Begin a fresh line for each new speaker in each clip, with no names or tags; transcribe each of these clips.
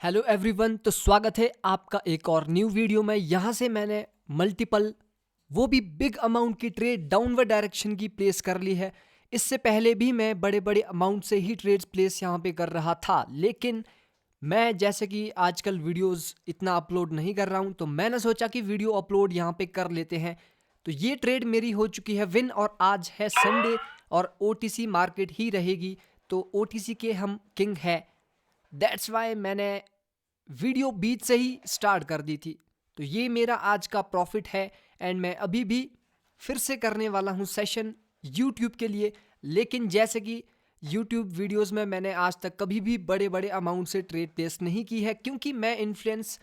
Hello everyone, तो स्वागत है आपका एक और न्यू वीडियो में। यहाँ से मैंने मल्टीपल वो भी बिग अमाउंट की ट्रेड डाउनवर्ड डायरेक्शन की प्लेस कर ली है। इससे पहले भी मैं बड़े बड़े अमाउंट से ही ट्रेड्स प्लेस यहाँ पे कर रहा था, लेकिन मैं जैसे कि आजकल वीडियोस इतना अपलोड नहीं कर रहा हूँ, तो मैंने सोचा कि वीडियो अपलोड यहाँ पे कर लेते हैं। तो ये ट्रेड मेरी हो चुकी है विन, और आज है संडे और ओटीसी मार्केट ही रहेगी, तो ओटीसी के हम किंग है। दैट्स वाई मैंने वीडियो बीच से ही स्टार्ट कर दी थी। तो ये मेरा आज का प्रॉफिट है, एंड मैं अभी भी फिर से करने वाला हूँ सेशन यूट्यूब के लिए। लेकिन जैसे कि यूट्यूब वीडियोस में मैंने आज तक कभी भी बड़े बड़े अमाउंट से ट्रेड प्लेस नहीं की है, क्योंकि मैं इन्फ्लुएंस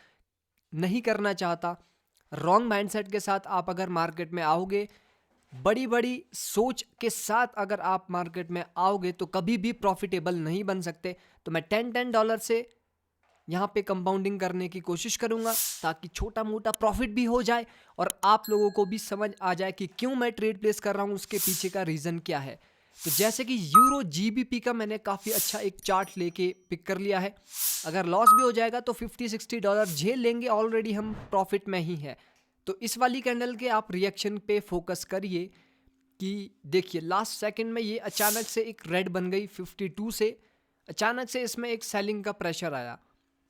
नहीं करना चाहता। रॉन्ग माइंडसेट के साथ आप अगर मार्केट में आओगे, बड़ी बड़ी सोच के साथ अगर आप मार्केट में आओगे, तो कभी भी प्रॉफिटेबल नहीं बन सकते। तो मैं $10 से यहाँ पे कंपाउंडिंग करने की कोशिश करूँगा, ताकि छोटा मोटा प्रॉफिट भी हो जाए और आप लोगों को भी समझ आ जाए कि क्यों मैं ट्रेड प्लेस कर रहा हूँ, उसके पीछे का रीज़न क्या है। तो जैसे कि यूरो जीबीपी का मैंने काफ़ी अच्छा एक चार्ट लेके पिक कर लिया है। अगर लॉस भी हो जाएगा तो $50-60 झेल लेंगे, ऑलरेडी हम प्रॉफिट में ही है। तो इस वाली कैंडल के आप रिएक्शन पे फोकस करिए कि देखिए लास्ट सेकंड में ये अचानक से एक रेड बन गई 52 से। अचानक से इसमें एक सेलिंग का प्रेशर आया।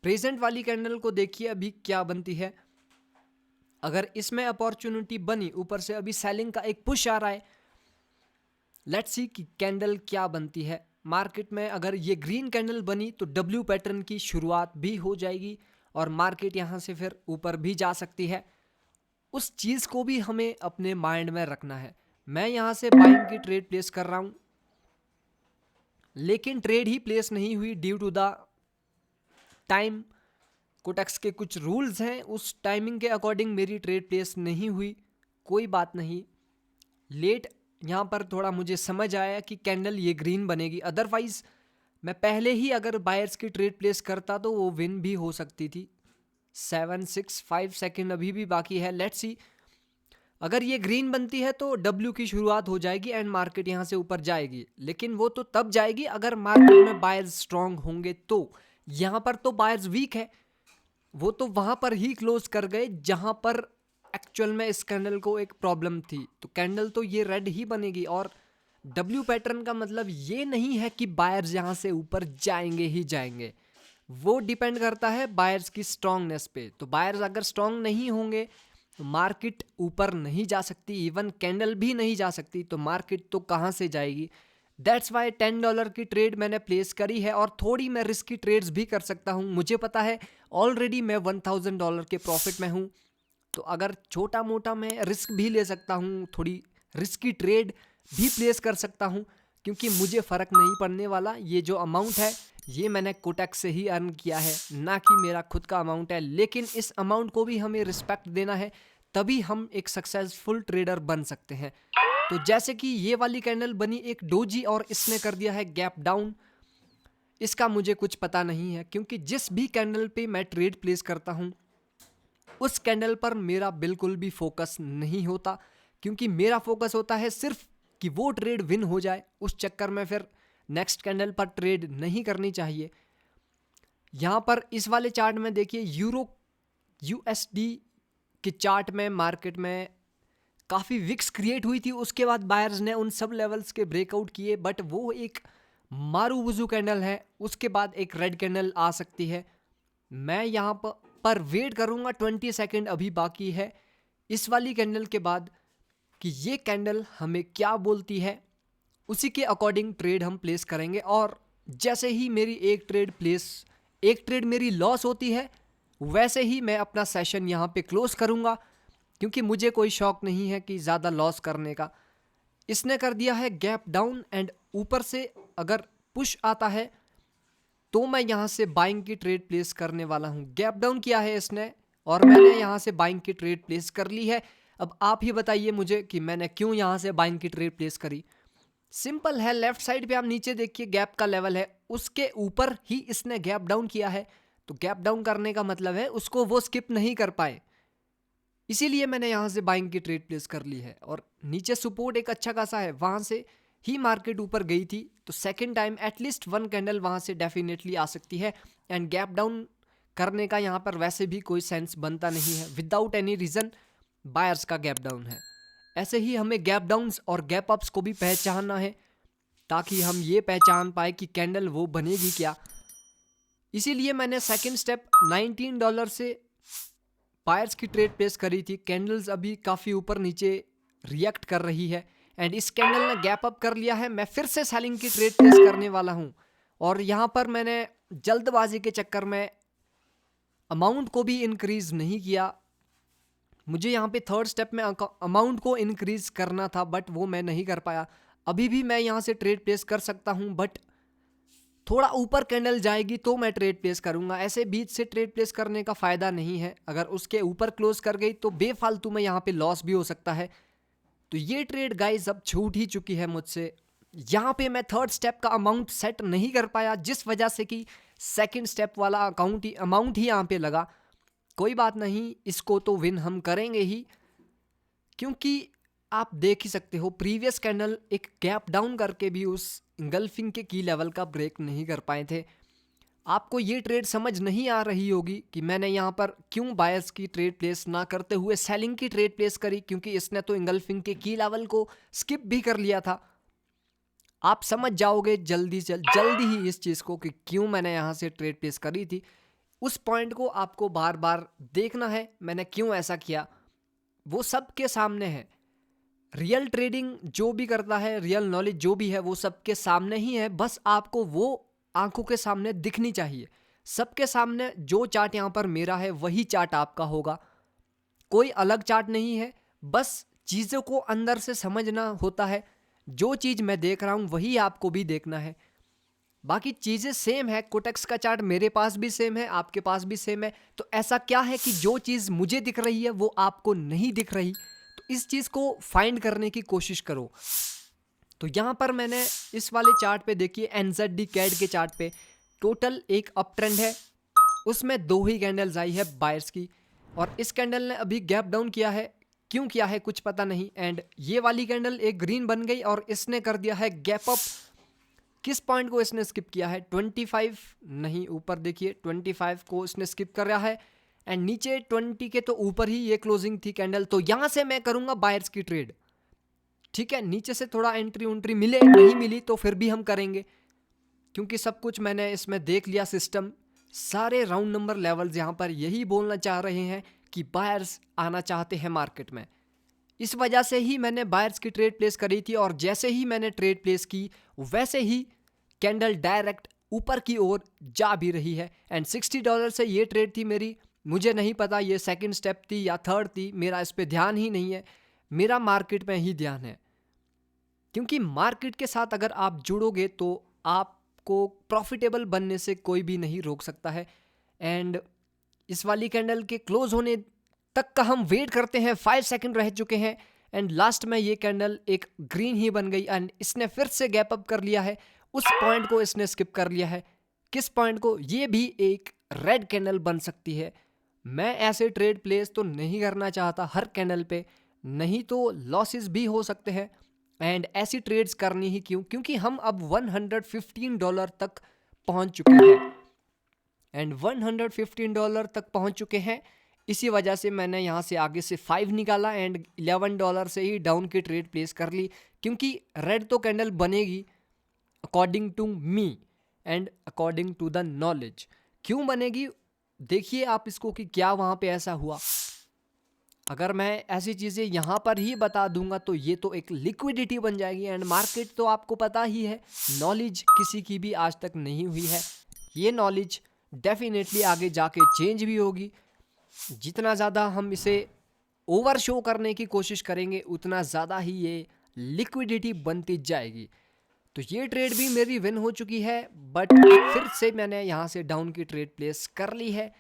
प्रेजेंट वाली कैंडल को देखिए अभी क्या बनती है। अगर इसमें अपॉर्चुनिटी बनी, ऊपर से अभी सेलिंग का एक पुश आ रहा है। लेट्स सी कि कैंडल क्या बनती है मार्केट में। अगर ये ग्रीन कैंडल बनी तो डब्ल्यू पैटर्न की शुरुआत भी हो जाएगी और मार्केट यहाँ से फिर ऊपर भी जा सकती है। उस चीज़ को भी हमें अपने माइंड में रखना है। मैं यहाँ से बाइंग की ट्रेड प्लेस कर रहा हूँ, लेकिन ट्रेड ही प्लेस नहीं हुई due to the time. Quotex के कुछ रूल्स हैं, उस टाइमिंग के अकॉर्डिंग मेरी ट्रेड प्लेस नहीं हुई। कोई बात नहीं, लेट यहाँ पर थोड़ा मुझे समझ आया कि कैंडल ये ग्रीन बनेगी। अदरवाइज मैं पहले ही अगर बायर्स की ट्रेड प्लेस करता तो वो विन भी हो सकती थी। 7-6-5 सेकेंड अभी भी बाकी है। लेट्स सी, अगर ये ग्रीन बनती है तो डब्ल्यू की शुरुआत हो जाएगी एंड मार्केट यहाँ से ऊपर जाएगी। लेकिन वो तो तब जाएगी अगर मार्केट में बायर्स स्ट्रांग होंगे। तो यहाँ पर तो बायर्स वीक है, वो तो वहां पर ही क्लोज कर गए जहां पर एक्चुअल में इस कैंडल को एक प्रॉब्लम थी। तो कैंडल तो ये रेड ही बनेगी, और डब्ल्यू पैटर्न का मतलब ये नहीं है कि बायर्स यहां से ऊपर जाएंगे ही जाएंगे। वो डिपेंड करता है बायर्स की स्ट्रांगनेस पे। तो बायर्स अगर स्ट्रांग नहीं होंगे तो मार्केट ऊपर नहीं जा सकती, इवन कैंडल भी नहीं जा सकती। तो मार्केट तो कहाँ से जाएगी। दैट्स वाई $10 की ट्रेड मैंने प्लेस करी है, और थोड़ी मैं रिस्की ट्रेड्स भी कर सकता हूँ। मुझे पता है ऑलरेडी मैं $1000 के प्रॉफिट में हूँ, तो अगर छोटा मोटा मैं रिस्क भी ले सकता हूँ, थोड़ी रिस्की ट्रेड भी प्लेस कर सकता हूँ, क्योंकि मुझे फ़र्क नहीं पड़ने वाला। ये जो अमाउंट है ये मैंने कोटेक्स से ही अर्न किया है, ना कि मेरा खुद का अमाउंट है। लेकिन इस अमाउंट को भी हमें रिस्पेक्ट देना है, तभी हम एक सक्सेसफुल ट्रेडर बन सकते हैं। तो जैसे कि ये वाली कैंडल बनी एक डोजी, और इसने कर दिया है गैप डाउन। इसका मुझे कुछ पता नहीं है, क्योंकि जिस भी कैंडल पे मैं ट्रेड प्लेस करता हूँ उस कैंडल पर मेरा बिल्कुल भी फोकस नहीं होता, क्योंकि मेरा फोकस होता है सिर्फ कि वो ट्रेड विन हो जाए। उस चक्कर में फिर नेक्स्ट कैंडल पर ट्रेड नहीं करनी चाहिए। यहाँ पर इस वाले चार्ट में देखिए, यूरो यूएसडी के चार्ट में मार्केट में काफ़ी विक्स क्रिएट हुई थी। उसके बाद बायर्स ने उन सब लेवल्स के ब्रेकआउट किए, बट वो एक मारूबुजू कैंडल है। उसके बाद एक रेड कैंडल आ सकती है। मैं यहाँ पर वेट करूँगा, 20 सेकेंड अभी बाकी है इस वाली कैंडल के बाद, कि ये कैंडल हमें क्या बोलती है। उसी के अकॉर्डिंग ट्रेड हम प्लेस करेंगे। और जैसे ही मेरी एक ट्रेड मेरी लॉस होती है, वैसे ही मैं अपना सेशन यहाँ पे क्लोज करूँगा, क्योंकि मुझे कोई शौक नहीं है कि ज़्यादा लॉस करने का। इसने कर दिया है गैप डाउन, एंड ऊपर से अगर पुश आता है तो मैं यहाँ से बाइंग की ट्रेड प्लेस करने वाला हूँ। गैप डाउन किया है इसने, और मैंने यहाँ से बाइंग की ट्रेड प्लेस कर ली है। अब आप ही बताइए मुझे कि मैंने क्यों यहाँ से बाइंग की ट्रेड प्लेस करी। सिंपल है, लेफ्ट साइड पे आप नीचे देखिए गैप का लेवल है, उसके ऊपर ही इसने गैप डाउन किया है। तो गैप डाउन करने का मतलब है उसको वो स्किप नहीं कर पाए, इसीलिए मैंने यहाँ से बाइंग की ट्रेड प्लेस कर ली है। और नीचे सपोर्ट एक अच्छा खासा है, वहाँ से ही मार्केट ऊपर गई थी, तो second time at least one candle वहाँ से डेफिनेटली आ सकती है। एंड गैप डाउन करने का यहाँ पर वैसे भी कोई सेंस बनता नहीं है। विदाउट एनी रीज़न बायर्स का गैप डाउन है। ऐसे ही हमें गैप डाउन्स और गैप अप्स को भी पहचानना है ताकि हम ये पहचान पाए कि कैंडल वो बनेगी क्या। इसीलिए मैंने सेकंड स्टेप $19 से बायर्स की ट्रेड प्लेस करी थी। कैंडल्स अभी काफ़ी ऊपर नीचे रिएक्ट कर रही है एंड इस कैंडल ने गैप अप कर लिया है। मैं फिर से सेलिंग की ट्रेड प्लेस करने वाला हूँ और यहाँ पर मैंने जल्दबाजी के चक्कर में अमाउंट को भी इंक्रीज नहीं किया। मुझे यहाँ पे थर्ड स्टेप में अमाउंट को इंक्रीज करना था बट वो मैं नहीं कर पाया। अभी भी मैं यहाँ से ट्रेड प्लेस कर सकता हूँ बट थोड़ा ऊपर कैंडल जाएगी तो मैं ट्रेड प्लेस करूँगा। ऐसे बीच से ट्रेड प्लेस करने का फ़ायदा नहीं है। अगर उसके ऊपर क्लोज कर गई तो बेफालतू में यहाँ पे लॉस भी हो सकता है। तो ये ट्रेड गाइस अब छूट ही चुकी है मुझसे। यहाँ पे मैं थर्ड स्टेप का अमाउंट सेट नहीं कर पाया जिस वजह से कि सेकंड स्टेप वाला अमाउंट ही यहाँ पे लगा। कोई बात नहीं, इसको तो विन हम करेंगे ही, क्योंकि आप देख ही सकते हो प्रीवियस कैंडल एक गैप डाउन करके भी उस इंगल्फिंग के की लेवल का ब्रेक नहीं कर पाए थे। आपको ये ट्रेड समझ नहीं आ रही होगी कि मैंने यहाँ पर क्यों बायर्स की ट्रेड प्लेस ना करते हुए सेलिंग की ट्रेड प्लेस करी, क्योंकि इसने तो इंगल्फिंग के की लेवल को स्किप भी कर लिया था। आप समझ जाओगे जल्दी ही इस चीज़ को कि क्यों मैंने यहाँ से ट्रेड प्लेस करी थी। उस पॉइंट को आपको बार बार देखना है, मैंने क्यों ऐसा किया वो सबके सामने है। रियल ट्रेडिंग जो भी करता है, रियल नॉलेज जो भी है वो सबके सामने ही है। बस आपको वो आंखों के सामने दिखनी चाहिए। सबके सामने जो चार्ट यहाँ पर मेरा है वही चार्ट आपका होगा, कोई अलग चार्ट नहीं है। बस चीज़ों को अंदर से समझना होता है। जो चीज़ मैं देख रहा हूँ वही आपको भी देखना है। बाकी चीज़ें सेम है, कोटेक्स का चार्ट मेरे पास भी सेम है, आपके पास भी सेम है। तो ऐसा क्या है कि जो चीज़ मुझे दिख रही है वो आपको नहीं दिख रही? तो इस चीज़ को फाइंड करने की कोशिश करो। तो यहाँ पर मैंने इस वाले चार्ट पे देखिए, NZD कैड के चार्ट पे टोटल एक अप ट्रेंड है, उसमें 2 ही कैंडल्स आई है बायर्स की और इस कैंडल ने अभी गैप डाउन किया है। क्यों किया है कुछ पता नहीं। एंड ये वाली कैंडल एक ग्रीन बन गई और इसने कर दिया है गैप अप। किस पॉइंट को इसने स्किप किया है? 25 नहीं, ऊपर देखिए 25 को इसने स्किप कर रहा है एंड नीचे 20 के तो ऊपर ही ये क्लोजिंग थी कैंडल। तो यहाँ से मैं करूँगा बायर्स की ट्रेड। ठीक है, नीचे से थोड़ा एंट्री मिले, नहीं मिली तो फिर भी हम करेंगे, क्योंकि सब कुछ मैंने इसमें देख लिया सिस्टम। सारे राउंड नंबर लेवल्स यहाँ पर यही बोलना चाह रहे हैं कि बायर्स आना चाहते हैं मार्केट में। इस वजह से ही मैंने बायर्स की ट्रेड प्लेस करी थी और जैसे ही मैंने ट्रेड प्लेस की वैसे ही कैंडल डायरेक्ट ऊपर की ओर जा भी रही है। एंड $60 से ये ट्रेड थी मेरी। मुझे नहीं पता ये सेकंड स्टेप थी या थर्ड थी, मेरा इस पे ध्यान ही नहीं है। मेरा मार्केट में ही ध्यान है, क्योंकि मार्केट के साथ अगर आप जुड़ोगे तो आपको प्रॉफिटेबल बनने से कोई भी नहीं रोक सकता है। एंड इस वाली कैंडल के क्लोज होने तक का हम वेट करते हैं, 5 सेकंड रह चुके हैं एंड लास्ट में ये कैंडल एक ग्रीन ही बन गई एंड इसने फिर से गैप अप कर लिया है। उस पॉइंट को इसने स्किप कर लिया है। किस पॉइंट को? ये भी एक रेड कैंडल बन सकती है। मैं ऐसे ट्रेड प्लेस तो नहीं करना चाहता हर कैंडल पे, नहीं तो लॉसेस भी हो सकते हैं। एंड ऐसी ट्रेड्स करनी ही क्यों? क्योंकि हम अब $115 तक पहुंच चुके हैं एंड $115 तक पहुंच चुके हैं। इसी वजह से मैंने यहाँ से आगे से 5 निकाला एंड $11 से ही डाउन की ट्रेड प्लेस कर ली, क्योंकि रेड तो कैंडल बनेगी according to me and according to the knowledge. क्यों बनेगी देखिए आप इसको कि क्या वहाँ पे ऐसा हुआ। अगर मैं ऐसी चीज़ें यहाँ पर ही बता दूंगा तो ये तो एक लिक्विडिटी बन जाएगी एंड मार्केट तो आपको पता ही है, नॉलेज किसी की भी आज तक नहीं हुई है। ये नॉलेज डेफिनेटली आगे जाके चेंज भी होगी। जितना ज़्यादा हम इसे ओवर शो करने की कोशिश करेंगे उतना ज़्यादा ही ये लिक्विडिटी बनती जाएगी। तो ये ट्रेड भी मेरी विन हो चुकी है, बट फिर से मैंने यहाँ से डाउन की ट्रेड प्लेस कर ली है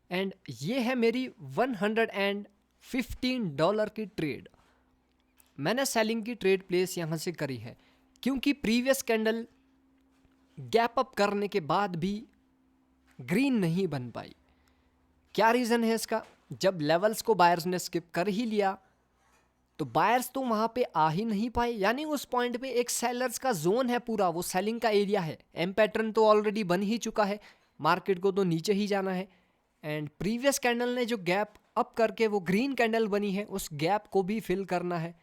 एंड ये है मेरी $115 की ट्रेड। मैंने सेलिंग की ट्रेड प्लेस यहाँ से करी है क्योंकि प्रीवियस कैंडल गैप अप करने के बाद भी ग्रीन नहीं बन पाई। क्या रीज़न है इसका? जब लेवल्स को बायर्स ने स्किप कर ही लिया तो बायर्स तो वहाँ पे आ ही नहीं पाए, यानी उस पॉइंट पे एक सेलर्स का जोन है पूरा, वो सेलिंग का एरिया है। एम पैटर्न तो ऑलरेडी बन ही चुका है, मार्केट को तो नीचे ही जाना है एंड प्रीवियस कैंडल ने जो गैप अप करके वो ग्रीन कैंडल बनी है उस गैप को भी फिल करना है।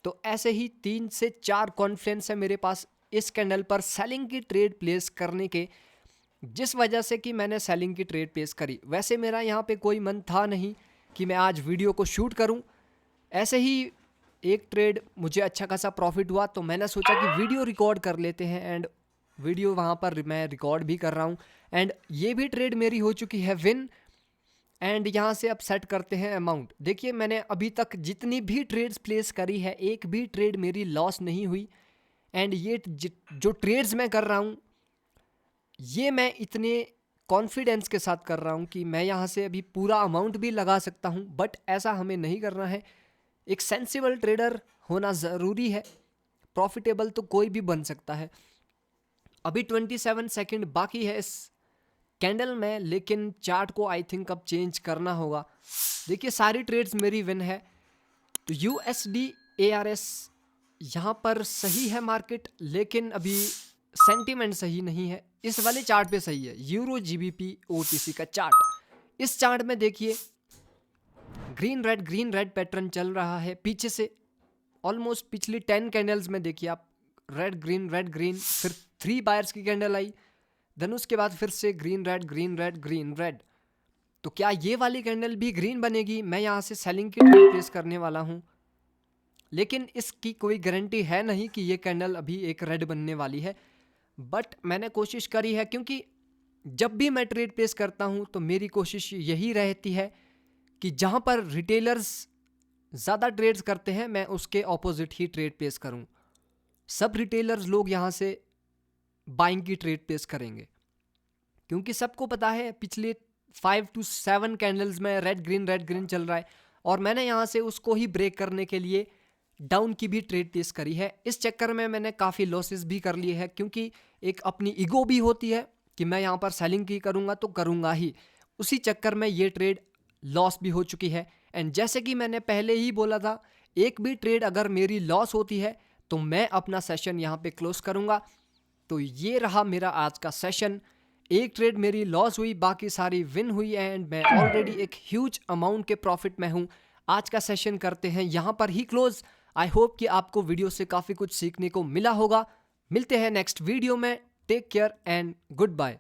तो ऐसे ही 3 से 4 कॉन्फ्रेंस है मेरे पास इस कैंडल पर सेलिंग की ट्रेड प्लेस करने के, जिस वजह से कि मैंने सेलिंग की ट्रेड प्लेस करी। वैसे मेरा यहाँ पे कोई मन था नहीं कि मैं आज वीडियो को शूट करूँ, ऐसे ही एक ट्रेड मुझे अच्छा खासा प्रॉफिट हुआ तो मैंने सोचा कि वीडियो रिकॉर्ड कर लेते हैं, एंड वीडियो वहाँ पर मैं रिकॉर्ड भी कर रहा हूँ। एंड ये भी ट्रेड मेरी हो चुकी है विन। एंड यहाँ से अब सेट करते हैं अमाउंट। देखिए मैंने अभी तक जितनी भी ट्रेड्स प्लेस करी है एक भी ट्रेड मेरी लॉस नहीं हुई। एंड ये जो ट्रेड्स मैं कर रहा हूँ ये मैं इतने कॉन्फिडेंस के साथ कर रहा हूँ कि मैं यहाँ से अभी पूरा अमाउंट भी लगा सकता हूँ, बट ऐसा हमें नहीं करना है। एक सेंसिबल ट्रेडर होना ज़रूरी है, प्रॉफिटेबल तो कोई भी बन सकता है। अभी 27 सेकंड बाकी है इस कैंडल में, लेकिन चार्ट को आई थिंक अब चेंज करना होगा। देखिए सारी ट्रेड्स मेरी विन है। तो USD ARS यहाँ पर सही है मार्केट, लेकिन अभी सेंटीमेंट सही नहीं है। इस वाले चार्ट पे सही है, यूरो GBP OTC का चार्ट। इस चार्ट में देखिए ग्रीन रेड पैटर्न चल रहा है पीछे से ऑलमोस्ट पिछली 10 कैंडल्स में। देखिए आप रेड ग्रीन, फिर 3 बायर्स की कैंडल आई, देन उसके बाद फिर से ग्रीन रेड। तो क्या ये वाली कैंडल भी ग्रीन बनेगी? मैं यहाँ से सेलिंग की ट्रेड प्लेस करने वाला हूँ, लेकिन इसकी कोई गारंटी है नहीं कि ये कैंडल अभी एक रेड बनने वाली है। बट मैंने कोशिश करी है, क्योंकि जब भी मैं ट्रेड प्लेस करता हूँ तो मेरी कोशिश यही रहती है कि जहाँ पर रिटेलर्स ज़्यादा ट्रेड्स करते हैं मैं उसके ऑपोजिट ही ट्रेड प्लेस करूँ। सब रिटेलर्स लोग यहाँ से बाइंग की ट्रेड प्लेस करेंगे, क्योंकि सबको पता है पिछले 5 to 7 कैंडल्स में रेड ग्रीन चल रहा है, और मैंने यहाँ से उसको ही ब्रेक करने के लिए डाउन की भी ट्रेड प्लेस करी है। इस चक्कर में मैंने काफ़ी लॉसेस भी कर लिए हैं, क्योंकि एक अपनी ईगो भी होती है कि मैं यहाँ पर सेलिंग की करूँगा तो करूँगा ही। उसी चक्कर में ये ट्रेड लॉस भी हो चुकी है। एंड जैसे कि मैंने पहले ही बोला था, एक भी ट्रेड अगर मेरी लॉस होती है तो मैं अपना सेशन यहाँ पे क्लोज करूँगा। तो ये रहा मेरा आज का सेशन। एक ट्रेड मेरी लॉस हुई, बाकी सारी विन हुई, एंड मैं ऑलरेडी एक ह्यूज अमाउंट के प्रॉफिट में हूँ। आज का सेशन करते हैं यहाँ पर ही क्लोज। आई होप कि आपको वीडियो से काफ़ी कुछ सीखने को मिला होगा। मिलते हैं नेक्स्ट वीडियो में। Take care and good bye.